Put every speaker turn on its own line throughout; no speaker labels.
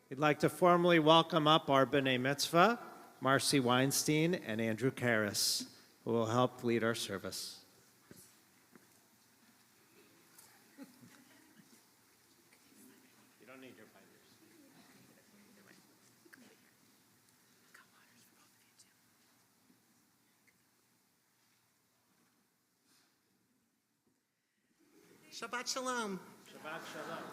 We'd like to formally welcome up our B'nai Mitzvah, Marcy Weinstein and Andrew Karras, who will help lead our service. You don't need your binders.
Shabbat Shalom.
Shabbat Shalom.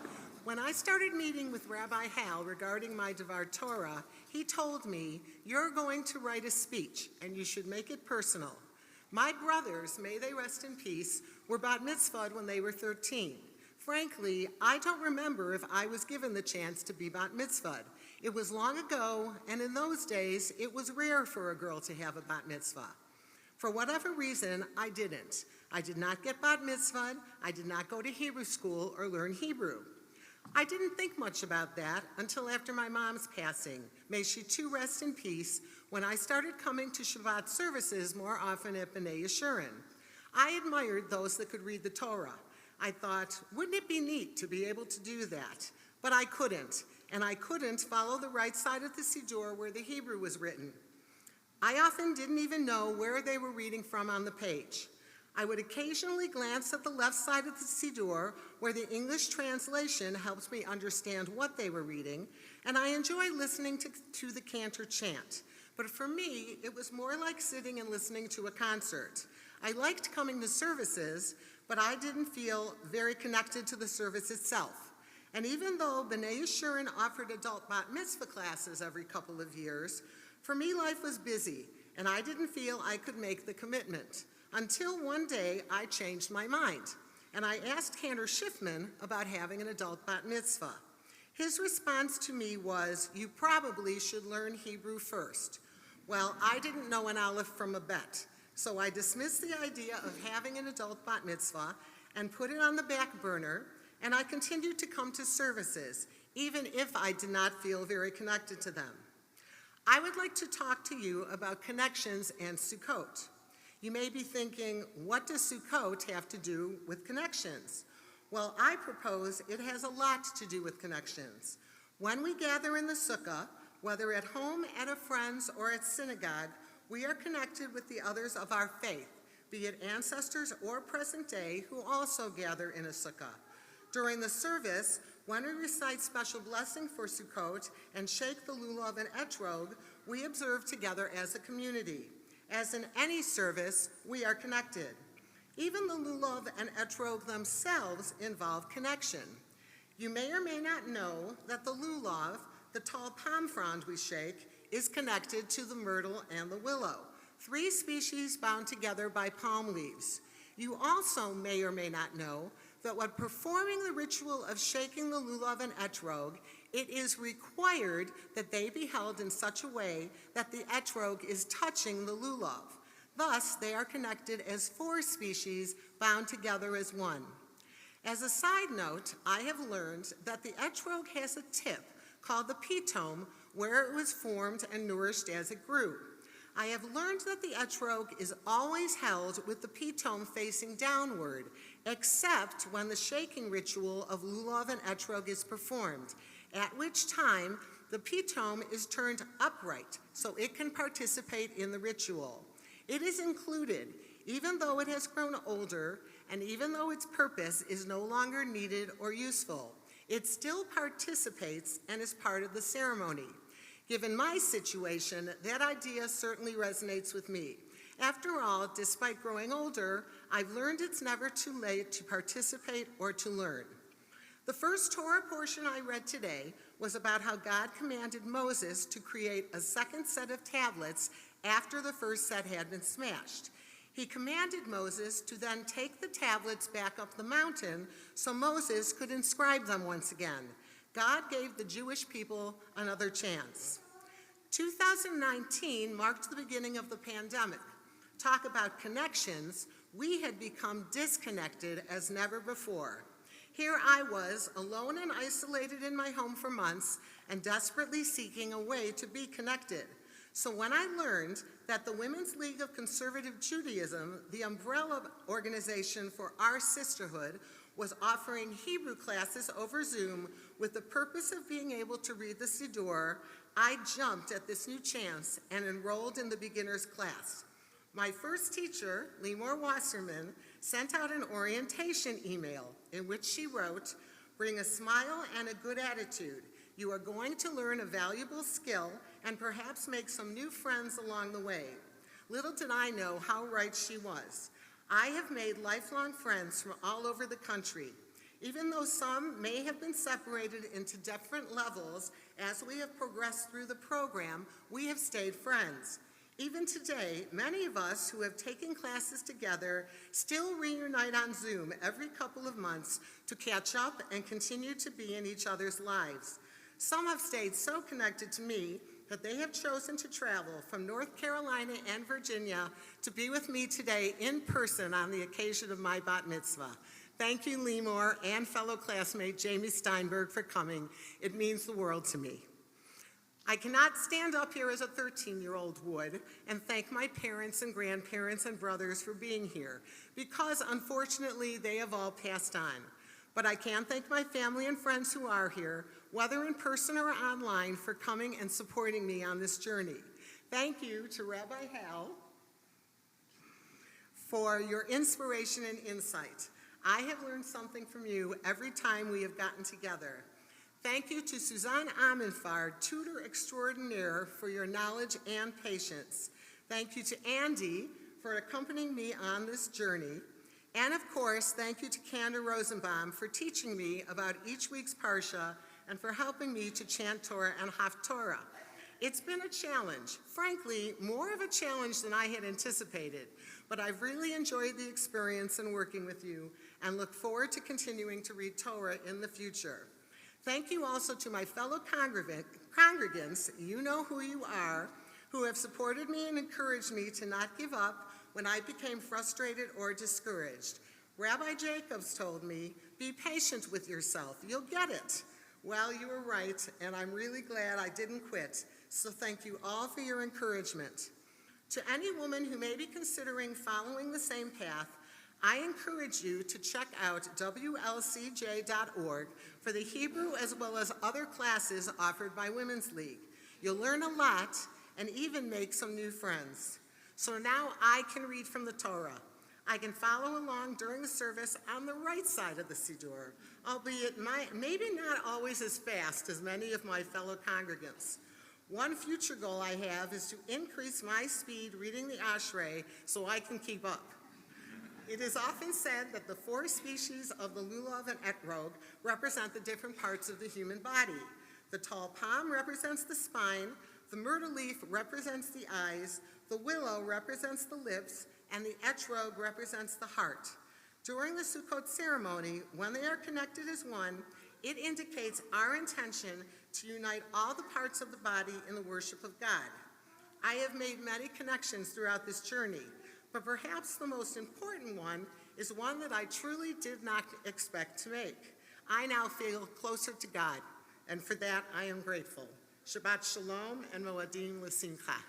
When I started meeting with Rabbi Hal regarding my Devar Torah, he told me, "You're going to write a speech, and you should make it personal." My brothers, may they rest in peace, were bat mitzvahed when they were 13. Frankly, I don't remember if I was given the chance to be bat mitzvahed. It was long ago, and in those days, it was rare for a girl to have a bat mitzvah. For whatever reason, I didn't. I did not get bat mitzvahed, I did not go to Hebrew school or learn Hebrew. I didn't think much about that until after my mom's passing. May she too rest in peace, when I started coming to Shabbat services more often at B'nai Yeshurun. I admired those that could read the Torah. I thought, wouldn't it be neat to be able to do that? But I couldn't, and I couldn't follow the right side of the Siddur where the Hebrew was written. I often didn't even know where they were reading from on the page. I would occasionally glance at the left side of the Siddur, where the English translation helps me understand what they were reading, and I enjoy listening to the cantor chant. But for me, it was more like sitting and listening to a concert. I liked coming to services, but I didn't feel very connected to the service itself. And even though B'nai Yeshurun offered adult bat mitzvah classes every couple of years, for me life was busy, and I didn't feel I could make the commitment. Until one day, I changed my mind, and I asked Cantor Schiffman about having an adult bat mitzvah. His response to me was, "You probably should learn Hebrew first." Well, I didn't know an aleph from a bet, so I dismissed the idea of having an adult bat mitzvah and put it on the back burner, and I continued to come to services, even if I did not feel very connected to them. I would like to talk to you about connections and Sukkot. You may be thinking, what does Sukkot have to do with connections? Well, I propose it has a lot to do with connections. When we gather in the sukkah, whether at home, at a friend's, or at synagogue, we are connected with the others of our faith, be it ancestors or present day, who also gather in a sukkah. During the service, when we recite special blessing for Sukkot and shake the lulav and etrog, we observe together as a community. As in any service, we are connected. Even the lulav and etrog themselves involve connection. You may or may not know that the lulav, the tall palm frond we shake, is connected to the myrtle and the willow, 3 species bound together by palm leaves. You also may or may not know that when performing the ritual of shaking the lulav and etrog, it is required that they be held in such a way that the etrog is touching the lulav. Thus, they are connected as 4 species bound together as one. As a side note, I have learned that the etrog has a tip called the pitome, where it was formed and nourished as it grew. I have learned that the etrog is always held with the pitome facing downward, except when the shaking ritual of lulav and etrog is performed, at which time the pitome is turned upright so it can participate in the ritual. It is included, even though it has grown older and even though its purpose is no longer needed or useful. It still participates and is part of the ceremony. Given my situation, that idea certainly resonates with me. After all, despite growing older, I've learned it's never too late to participate or to learn. The first Torah portion I read today was about how God commanded Moses to create a second set of tablets after the first set had been smashed. He commanded Moses to then take the tablets back up the mountain so Moses could inscribe them once again. God gave the Jewish people another chance. 2019 marked the beginning of the pandemic. Talk about connections, we had become disconnected as never before. Here I was, alone and isolated in my home for months and desperately seeking a way to be connected. So when I learned that the Women's League of Conservative Judaism, the umbrella organization for our sisterhood, was offering Hebrew classes over Zoom with the purpose of being able to read the Siddur, I jumped at this new chance and enrolled in the beginner's class. My first teacher, Limor Wasserman, sent out an orientation email in which she wrote, "Bring a smile and a good attitude. You are going to learn a valuable skill and perhaps make some new friends along the way." Little did I know how right she was. I have made lifelong friends from all over the country. Even though some may have been separated into different levels as we have progressed through the program, we have stayed friends. Even today, many of us who have taken classes together still reunite on Zoom every couple of months to catch up and continue to be in each other's lives. Some have stayed so connected to me that they have chosen to travel from North Carolina and Virginia to be with me today in person on the occasion of my bat mitzvah. Thank you, Limor, and fellow classmate Jamie Steinberg for coming. It means the world to me. I cannot stand up here as a 13-year-old would and thank my parents and grandparents and brothers for being here, because unfortunately they have all passed on. But I can thank my family and friends who are here, whether in person or online, for coming and supporting me on this journey. Thank you to Rabbi Hal for your inspiration and insight. I have learned something from you every time we have gotten together. Thank you to Suzanne Amenfard, tutor extraordinaire, for your knowledge and patience. Thank you to Andy for accompanying me on this journey. And of course, thank you to Candace Rosenbaum for teaching me about each week's Parsha and for helping me to chant Torah and Haftorah. It's been a challenge, frankly, more of a challenge than I had anticipated, but I've really enjoyed the experience in working with you and look forward to continuing to read Torah in the future. Thank you also to my fellow congregants, you know who you are, who have supported me and encouraged me to not give up when I became frustrated or discouraged. Rabbi Jacobs told me, "Be patient with yourself, you'll get it." Well, you were right, and I'm really glad I didn't quit, so thank you all for your encouragement. To any woman who may be considering following the same path, I encourage you to check out WLCJ.org for the Hebrew as well as other classes offered by Women's League. You'll learn a lot and even make some new friends. So now I can read from the Torah. I can follow along during the service on the right side of the Siddur, albeit maybe not always as fast as many of my fellow congregants. One future goal I have is to increase my speed reading the Ashrei so I can keep up. It is often said that the 4 species of the lulav and etrog represent the different parts of the human body. The tall palm represents the spine, the myrtle leaf represents the eyes, the willow represents the lips, and the etrog represents the heart. During the Sukkot ceremony, when they are connected as one, it indicates our intention to unite all the parts of the body in the worship of God. I have made many connections throughout this journey, but perhaps the most important one is one that I truly did not expect to make. I now feel closer to God, and for that I am grateful. Shabbat Shalom and Moadim L'Simcha.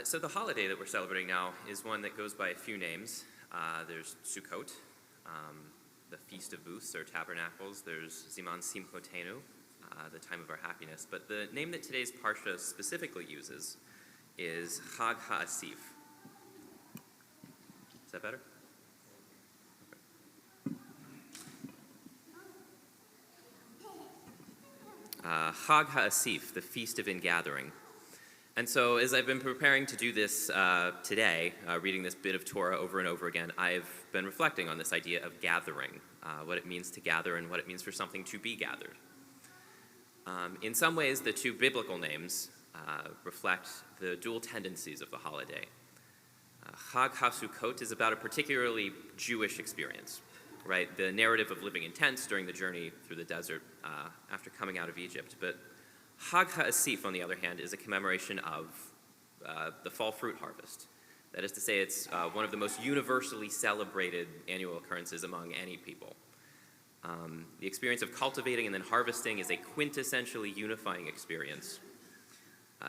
So the holiday that we're celebrating now is one that goes by a few names. There's Sukkot, the Feast of Booths or Tabernacles. There's Ziman Simchotenu, the time of our happiness. But the name that today's Parsha specifically uses is Chag HaAsif. Is that better? Okay. Chag HaAsif, the Feast of Ingathering. And so as I've been preparing to do this today, reading this bit of Torah over and over again, I've been reflecting on this idea of gathering, what it means to gather and what it means for something to be gathered. In some ways, the two biblical names reflect the dual tendencies of the holiday. Chag HaSukkot is about a particularly Jewish experience, right? The narrative of living in tents during the journey through the desert after coming out of Egypt. But Chag HaAsif, on the other hand, is a commemoration of the fall fruit harvest. That is to say, it's one of the most universally celebrated annual occurrences among any people. The experience of cultivating and then harvesting is a quintessentially unifying experience.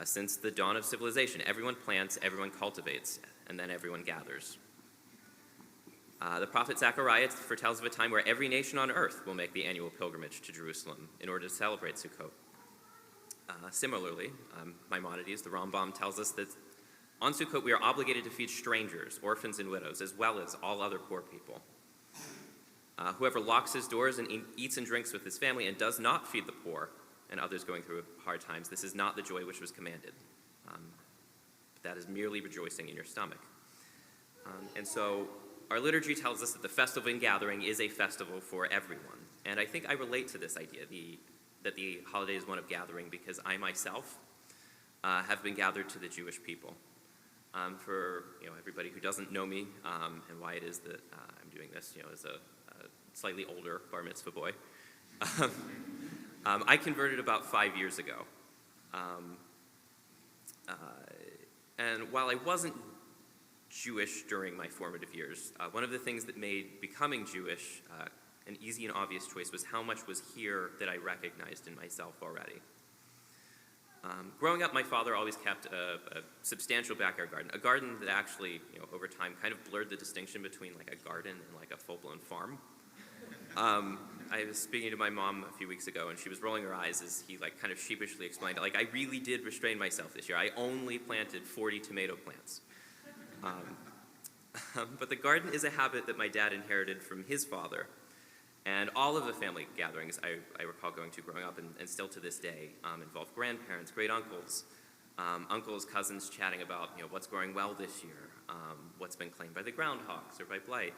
Since the dawn of civilization, everyone plants, everyone cultivates, and then everyone gathers. The prophet Zechariah foretells of a time where every nation on earth will make the annual pilgrimage to Jerusalem in order to celebrate Sukkot. Similarly, Maimonides, the Rambam, tells us that on Sukkot we are obligated to feed strangers, orphans, and widows, as well as all other poor people. Whoever locks his doors and eats and drinks with his family and does not feed the poor and others going through hard times, this is not the joy which was commanded. That is merely rejoicing in your stomach. And so our liturgy tells us that the festival of ingathering is a festival for everyone. And I think I relate to this idea, that the holiday is one of gathering, because I myself have been gathered to the Jewish people. For everybody who doesn't know me and why it is that I'm doing this, as a slightly older bar mitzvah boy, I converted about 5 years ago. And while I wasn't Jewish during my formative years, one of the things that made becoming Jewish an easy and obvious choice was how much was here that I recognized in myself already. Growing up, my father always kept a substantial backyard garden, a garden that actually, over time kind of blurred the distinction between like a garden and like a full-blown farm. I was speaking to my mom a few weeks ago, and she was rolling her eyes as he like kind of sheepishly explained, like, I really did restrain myself this year. I only planted 40 tomato plants. But the garden is a habit that my dad inherited from his father. And all of the family gatherings I recall going to growing up, and still to this day, involve grandparents, great-uncles, uncles, cousins chatting about what's going well this year, what's been claimed by the groundhogs or by blight,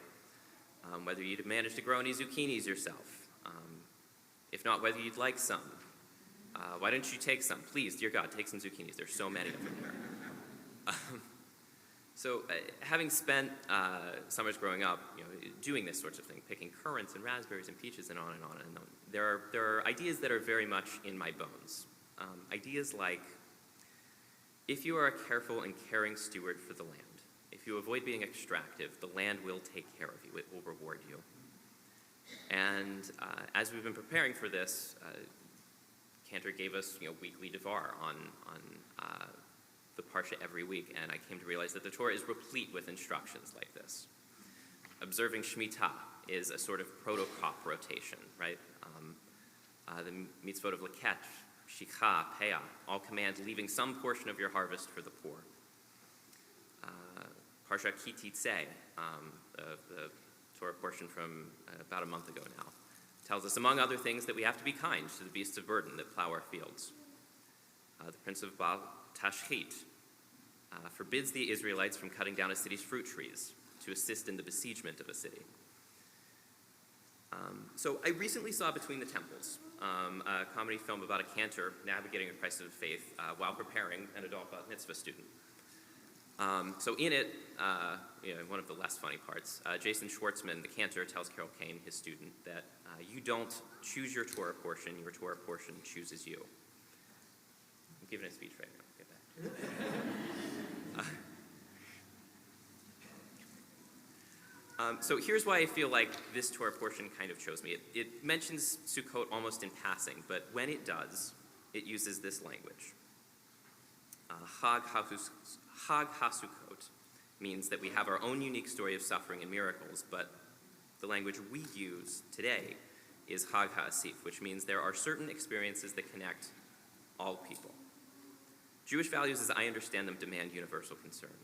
whether you'd managed to grow any zucchinis yourself, if not, whether you'd like some. Why don't you take some? Please, dear God, take some zucchinis. There's so many of them here. So having spent summers growing up, doing this sorts of thing, picking currants and raspberries and peaches and on and on and on, there are ideas that are very much in my bones. Ideas like, if you are a careful and caring steward for the land, if you avoid being extractive, the land will take care of you. It will reward you. And as we've been preparing for this, Cantor gave us weekly Devar on the Parsha every week, and I came to realize that the Torah is replete with instructions like this. Observing Shemitah is a sort of proto-crop rotation, right? The mitzvot of Leket, Shikha, Peah, all command leaving some portion of your harvest for the poor. Parsha Ki Titzeh, the Torah portion from about a month ago now, tells us, among other things, that we have to be kind to the beasts of burden that plow our fields. The prince of Baal Tashchit forbids the Israelites from cutting down a city's fruit trees to assist in the besiegement of a city. So I recently saw Between the Temples, a comedy film about a cantor navigating a crisis of faith while preparing an adult bat mitzvah student. So in it, one of the less funny parts, Jason Schwartzman, the cantor, tells Carol Kane, his student, that you don't choose your Torah portion, your Torah portion chooses you. I'm giving a speech right now. Get that. So here's why I feel like this Torah portion kind of chose me. It mentions Sukkot almost in passing, but when it does, it uses this language. Chag HaSukkot means that we have our own unique story of suffering and miracles, but the language we use today is Chag HaAsif, which means there are certain experiences that connect all people. Jewish values, as I understand them, demand universal concern,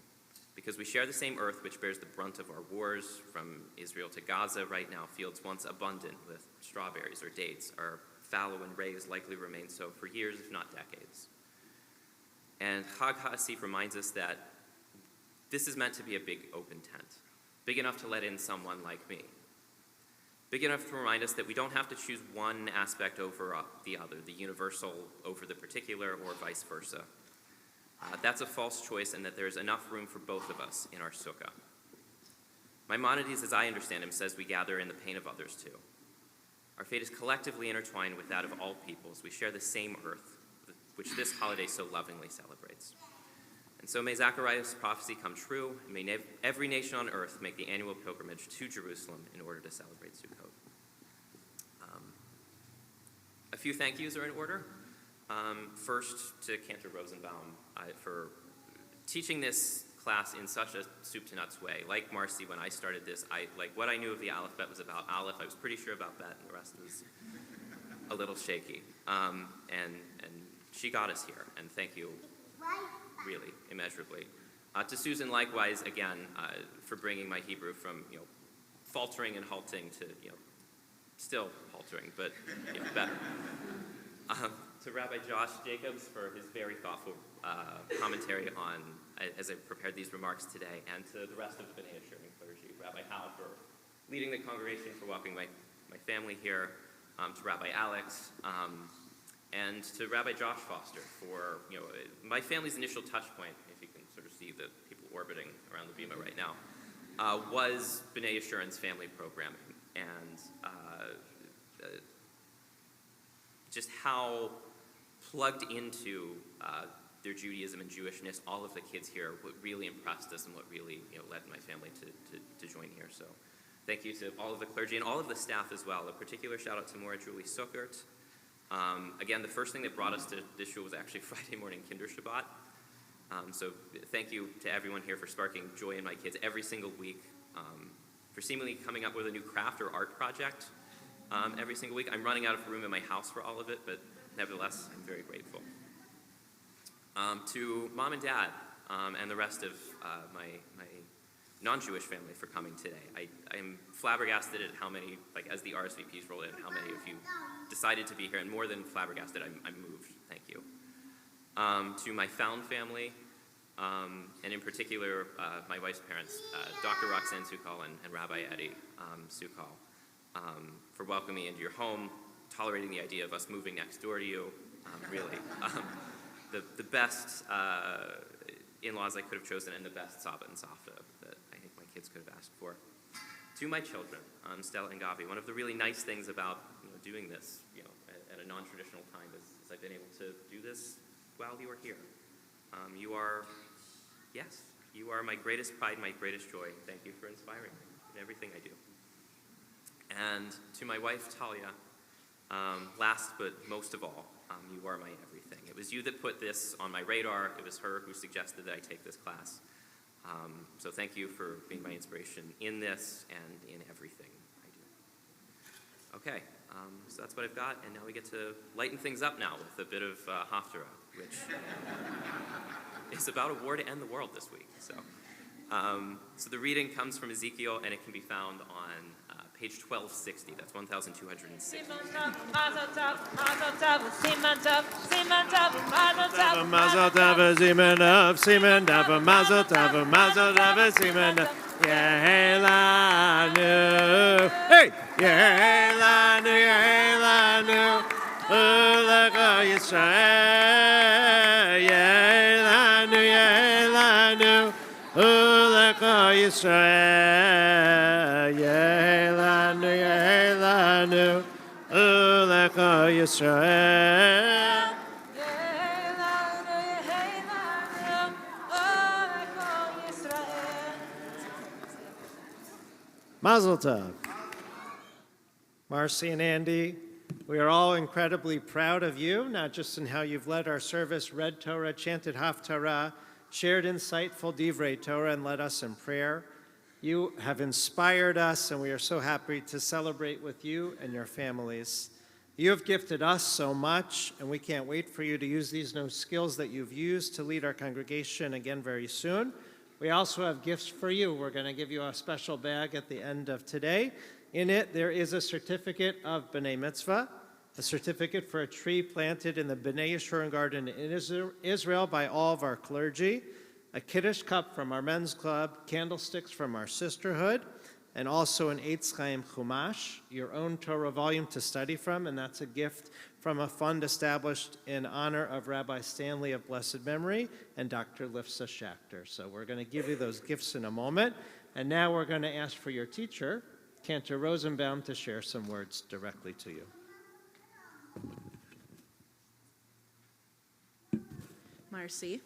because we share the same earth which bears the brunt of our wars. From Israel to Gaza right now, fields once abundant with strawberries or dates are fallow and raised, likely remain so for years, if not decades. And Chag HaAsif reminds us that this is meant to be a big open tent, big enough to let in someone like me, big enough to remind us that we don't have to choose one aspect over the other, the universal over the particular, or vice versa. That's a false choice, and that there's enough room for both of us in our sukkah. Maimonides, as I understand him, says we gather in the pain of others too. Our fate is collectively intertwined with that of all peoples. We share the same earth, which this holiday so lovingly celebrates. And so may Zechariah's prophecy come true, and may every nation on earth make the annual pilgrimage to Jerusalem in order to celebrate Sukkot. A few thank yous are in order. First, to Cantor Rosenbaum for teaching this class in such a soup to nuts way. Like Marcy, when I started this, what I knew of the alphabet was about Aleph. I was pretty sure about Bet, and the rest was a little shaky. And she got us here, and thank you, really, immeasurably. To Susan, likewise, again, for bringing my Hebrew from faltering and halting to still haltering, but better. To Rabbi Josh Jacobs for his very thoughtful commentary on as I prepared these remarks today, and to the rest of the B'nai Asher clergy, Rabbi Hal for leading the congregation, for welcoming my family here, to Rabbi Alex, and to Rabbi Josh Foster for my family's initial touch point, if you can sort of see the people orbiting around the bima right now, was B'nai Asheron's family programming, and just how plugged into their Judaism and Jewishness all of the kids here, what really impressed us and what really led my family to join here. So thank you to all of the clergy and all of the staff as well. A particular shout out to Maura Julie Suckert. Again, the first thing that brought us to this shul was actually Friday morning Kinder Shabbat. So thank you to everyone here for sparking joy in my kids every single week, for seemingly coming up with a new craft or art project every single week. I'm running out of room in my house for all of it, but nevertheless, I'm very grateful. To Mom and Dad and the rest of my non-Jewish family for coming today. I am flabbergasted at how many, as the RSVPs rolled in, how many of you decided to be here, and more than flabbergasted, I'm moved. Thank you. To my found family, and in particular, my wife's parents, Dr. Roxanne Sukal and Rabbi Eddie Sukal, for welcoming me into your home, tolerating the idea of us moving next door to you, really. The best in-laws I could have chosen, and the best Saba and Safta that I think my kids could have asked for. To my children, Stella and Gavi, one of the really nice things about doing this at a non-traditional time is I've been able to do this while you are here. You are my greatest pride, my greatest joy. Thank you for inspiring me in everything I do. And to my wife, Talia, last but most of all, you are my everything. It was you that put this on my radar. It was her who suggested that I take this class. So thank you for being my inspiration in this and in everything I do. Okay, so that's what I've got, and now we get to lighten things up now with a bit of Haftarah, which is about a war to end the world this week. So the reading comes from Ezekiel, and it can be found on page 1260. That's 1260.
Mazel tov, Zeman of Seman Dava, Mazel tov, Mazel tov, Seman Yehelanu. Hey! Yehelanu, Yehelanu, Ulaka Yisrael. Yehelanu, Yehelanu, Ulaka Yisrael. Yehelanu, Yehelanu, Ulaka Yisrael. Mazel tov. Marcy and Andy, we are all incredibly proud of you, not just in how you've led our service, read Torah, chanted Haftarah, shared insightful Divrei Torah, and led us in prayer. You have inspired us, and we are so happy to celebrate with you and your families. You have gifted us so much, and we can't wait for you to use these new skills that you've used to lead our congregation again very soon. We also have gifts for you. We're going to give you a special bag at the end of today. In it, there is a certificate of B'nai Mitzvah, a certificate for a tree planted in the B'nai Yeshurun garden in Israel by all of our clergy, a Kiddush cup from our men's club, candlesticks from our sisterhood, and also an Eitz Chaim Chumash, your own Torah volume to study from, and that's a gift from a fund established in honor of Rabbi Stanley of blessed memory and Dr. Lifsa Schachter. So we're going to give you those gifts in a moment, and now we're going to ask for your teacher, Cantor Rosenbaum, to share some words directly to you.
Marcy,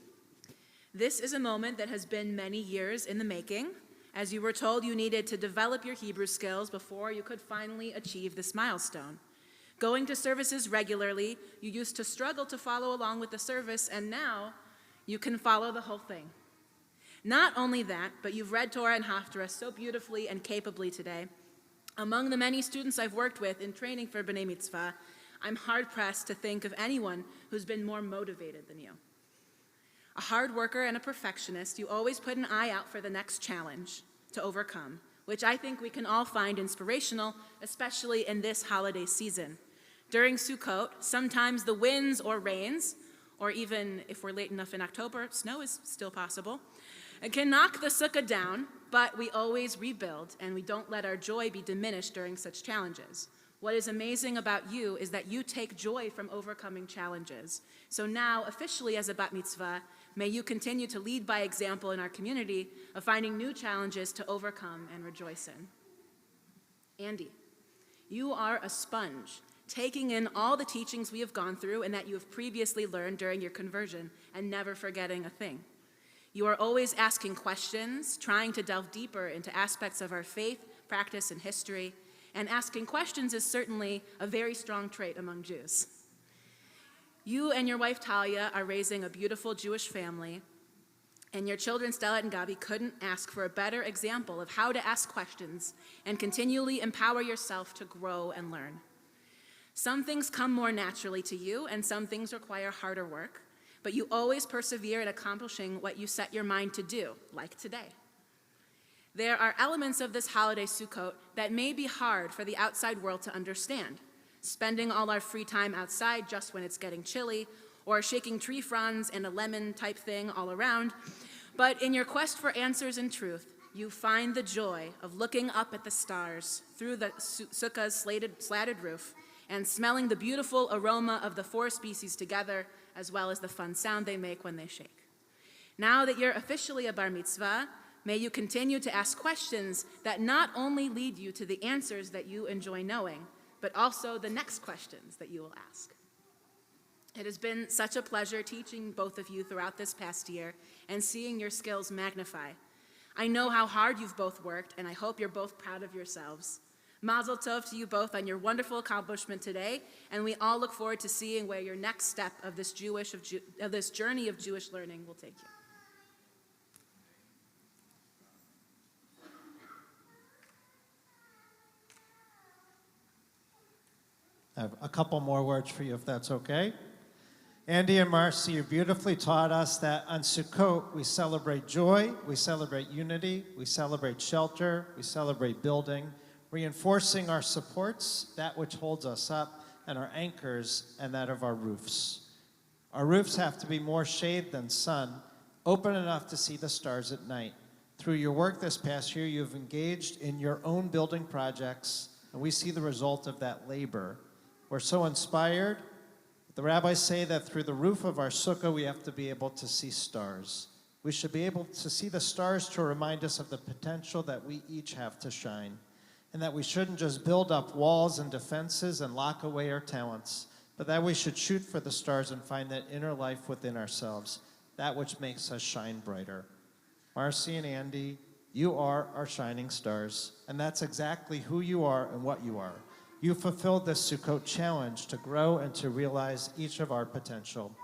this is a moment that has been many years in the making, as you were told you needed to develop your Hebrew skills before you could finally achieve this milestone. Going to services regularly, you used to struggle to follow along with the service, and now you can follow the whole thing. Not only that, but you've read Torah and Haftarah so beautifully and capably today. Among the many students I've worked with in training for B'nai Mitzvah, I'm hard-pressed to think of anyone who's been more motivated than you. A hard worker and a perfectionist, you always put an eye out for the next challenge to overcome, which I think we can all find inspirational, especially in this holiday season. During Sukkot, sometimes the winds or rains, or even if we're late enough in October, snow is still possible, it can knock the sukkah down, but we always rebuild, and we don't let our joy be diminished during such challenges. What is amazing about you is that you take joy from overcoming challenges. So now, officially as a bat mitzvah, may you continue to lead by example in our community of finding new challenges to overcome and rejoice in. Andy, you are a sponge, taking in all the teachings we have gone through and that you have previously learned during your conversion and never forgetting a thing. You are always asking questions, trying to delve deeper into aspects of our faith, practice, and history, and asking questions is certainly a very strong trait among Jews. You and your wife Talia are raising a beautiful Jewish family, and your children Stella and Gabi couldn't ask for a better example of how to ask questions and continually empower yourself to grow and learn. Some things come more naturally to you, and some things require harder work, but you always persevere in accomplishing what you set your mind to do, like today. There are elements of this holiday Sukkot that may be hard for the outside world to understand. Spending all our free time outside just when it's getting chilly, or shaking tree fronds and a lemon type thing all around. But in your quest for answers and truth, you find the joy of looking up at the stars through the sukkah's slatted roof and smelling the beautiful aroma of the four species together, as well as the fun sound they make when they shake. Now that you're officially a bar mitzvah, may you continue to ask questions that not only lead you to the answers that you enjoy knowing, but also the next questions that you will ask. It has been such a pleasure teaching both of you throughout this past year and seeing your skills magnify. I know how hard you've both worked, and I hope you're both proud of yourselves. Mazel tov to you both on your wonderful accomplishment today, and we all look forward to seeing where your next step of this journey of Jewish learning will take you.
I have a couple more words for you, if that's okay. Andy and Marcy, you beautifully taught us that on Sukkot, we celebrate joy, we celebrate unity, we celebrate shelter, we celebrate building, reinforcing our supports, that which holds us up, and our anchors, and that of our roofs. Our roofs have to be more shade than sun, open enough to see the stars at night. Through your work this past year, you've engaged in your own building projects, and we see the result of that labor. We're so inspired. The rabbis say that through the roof of our sukkah, we have to be able to see stars. We should be able to see the stars to remind us of the potential that we each have to shine, and that we shouldn't just build up walls and defenses and lock away our talents, but that we should shoot for the stars and find that inner life within ourselves, that which makes us shine brighter. Marcy and Andy, you are our shining stars, and that's exactly who you are and what you are. You fulfilled this Sukkot challenge to grow and to realize each of our potential.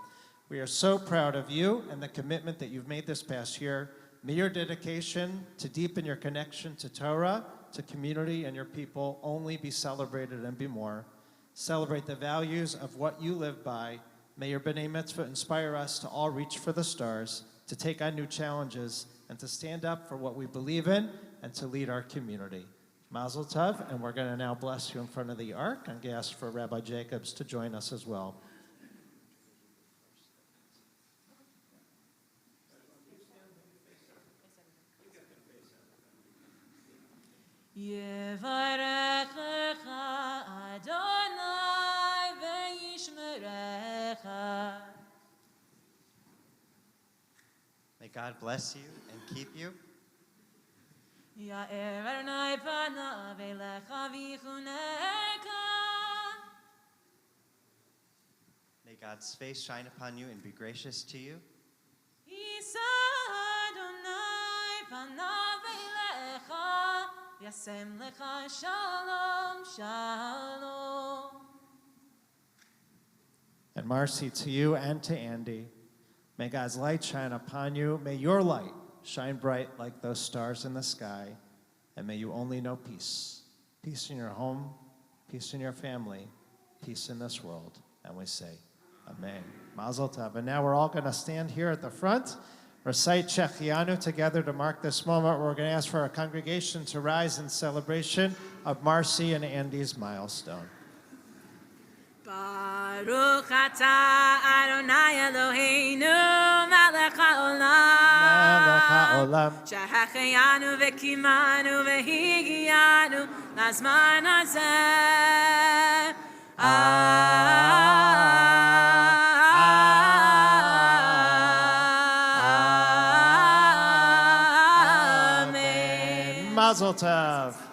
We are so proud of you and the commitment that you've made this past year. May your dedication to deepen your connection to Torah, to community, and your people only be celebrated and be more. Celebrate the values of what you live by. May your B'nai Mitzvah inspire us to all reach for the stars, to take on new challenges, and to stand up for what we believe in and to lead our community. Mazel tov, and we're going to now bless you in front of the ark. I'm going to ask for Rabbi Jacobs to join us as well.
Yevarechecha Adonai ve'yishmerecha.
May God bless you and keep you.
Ya'er Adonai panav elecha v'yichuneka.
May God's face shine upon you and be gracious to you.
Yisa Adonai panav elecha v'yasem lecha shalom shalom.
And Marcy, to you and to Andy, may God's light shine upon you. May your light shine bright like those stars in the sky, and may you only know peace. Peace in your home, peace in your family, peace in this world. And we say, Amen. Mazel tov. And now we're all going to stand here at the front, recite Shechianu together to mark this moment. We're going to ask for our congregation to rise in celebration of Marcy and Andy's milestone.
Baruch atah Adonai Eloheinu melech haolam shehecheyanu v'kimanu v'higiyanu lazman hazeh. Amen.
Mazel tov.